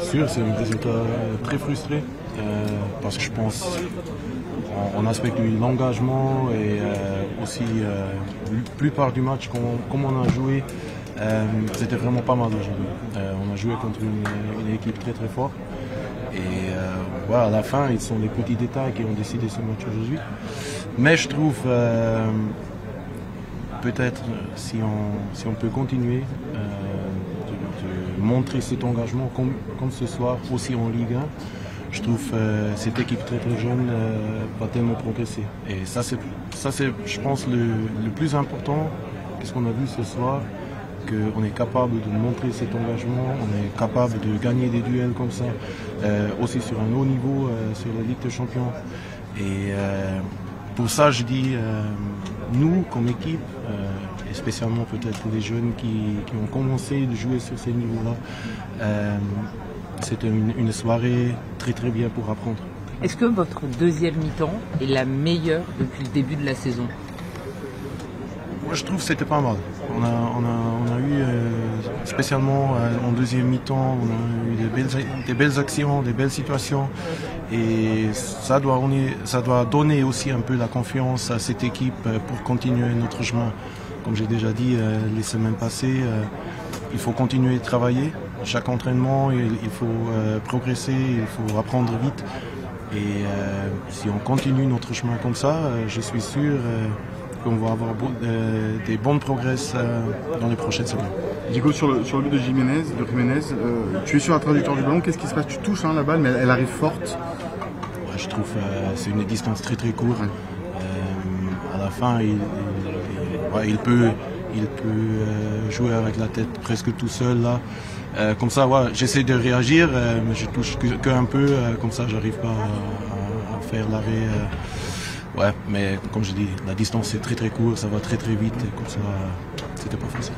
sûr, c'est un résultat très frustré parce que je pense en aspect de l'engagement et aussi la plupart du match, comme on a joué, c'était vraiment pas mal aujourd'hui. On a joué contre une équipe très très forte et voilà, à la fin, ils sont les petits détails qui ont décidé ce match aujourd'hui. Mais je trouve peut-être si on peut continuer de montrer cet engagement comme ce soir aussi en Ligue 1, je trouve cette équipe très très jeune va tellement progresser. Et ça c'est je pense le plus important, qu'est-ce qu'on a vu ce soir, qu'on est capable de montrer cet engagement, on est capable de gagner des duels comme ça, aussi sur un haut niveau, sur la Ligue des Champions. Et pour ça, je dis, nous, comme équipe, et spécialement peut-être les jeunes qui ont commencé de jouer sur ces niveaux-là, c'était une soirée très très bien pour apprendre. Est-ce que votre deuxième mi-temps est la meilleure depuis le début de la saison? Moi, je trouve que c'était pas mal. On a eu, spécialement en deuxième mi-temps, on a eu des belles actions, des belles situations. Et ça doit donner aussi un peu la confiance à cette équipe pour continuer notre chemin. Comme j'ai déjà dit les semaines passées, il faut continuer de travailler. Chaque entraînement, il faut progresser, il faut apprendre vite. Et si on continue notre chemin comme ça, je suis sûr qu'on va avoir des bons progrès dans les prochaines semaines. Diego, sur le but de Jiménez, tu es sur la trajectoire du ballon, qu'est-ce qui se passe? Tu touches la balle, mais elle arrive forte. Ouais, je trouve c'est une distance très très courte. À la fin, il peut jouer avec la tête presque tout seul là. Comme ça, ouais, j'essaie de réagir, mais je touche qu'un peu, comme ça, j'arrive pas à faire l'arrêt. Ouais, mais comme je dis, la distance est très très courte, ça va très très vite, et comme ça, c'était pas facile.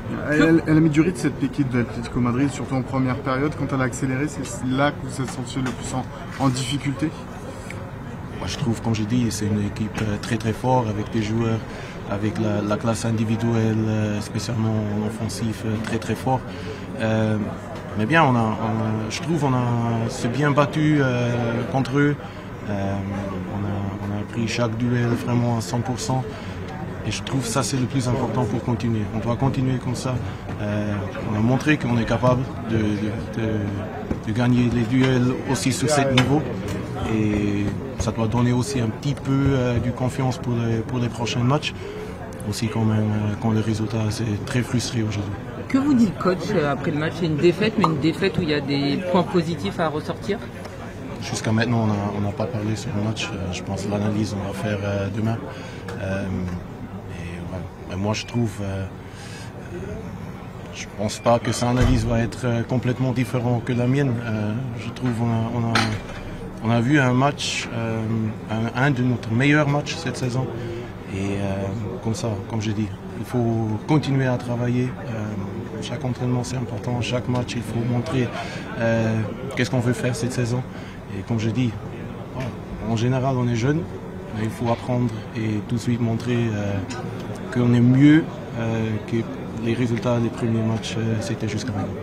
Elle a mis du rythme cette équipe de l'Atlético Madrid, surtout en première période. Quand elle a accéléré, c'est là que vous êtes senti le plus en difficulté? Moi, je trouve, comme je dis, c'est une équipe très très forte, avec des joueurs, avec la classe individuelle, spécialement en offensif, très très fort. Mais bien, je trouve on s'est bien battu contre eux. On a pris chaque duel vraiment à 100%. Et je trouve que ça c'est le plus important pour continuer. On doit continuer comme ça. On a montré qu'on est capable de gagner les duels aussi sur ce niveau. Et ça doit donner aussi un petit peu de confiance pour les prochains matchs. Aussi quand même, quand le résultat c'est très frustré aujourd'hui. Que vous dit le coach après le match? C'est une défaite, mais une défaite où il y a des points positifs à ressortir? Jusqu'à maintenant, on n'a pas parlé sur le match. Je pense que l'analyse, on va faire demain. Et moi, je trouve... je pense pas que cette analyse va être complètement différente que la mienne. Je trouve on a vu un match, un de notre meilleurs matchs cette saison. Et comme ça, comme je dis, il faut continuer à travailler. Chaque entraînement, c'est important. Chaque match, il faut montrer qu'est-ce qu'on veut faire cette saison. Et comme je dis, en général, on est jeune, mais il faut apprendre et tout de suite montrer qu'on est mieux que les résultats des premiers matchs, c'était jusqu'à maintenant.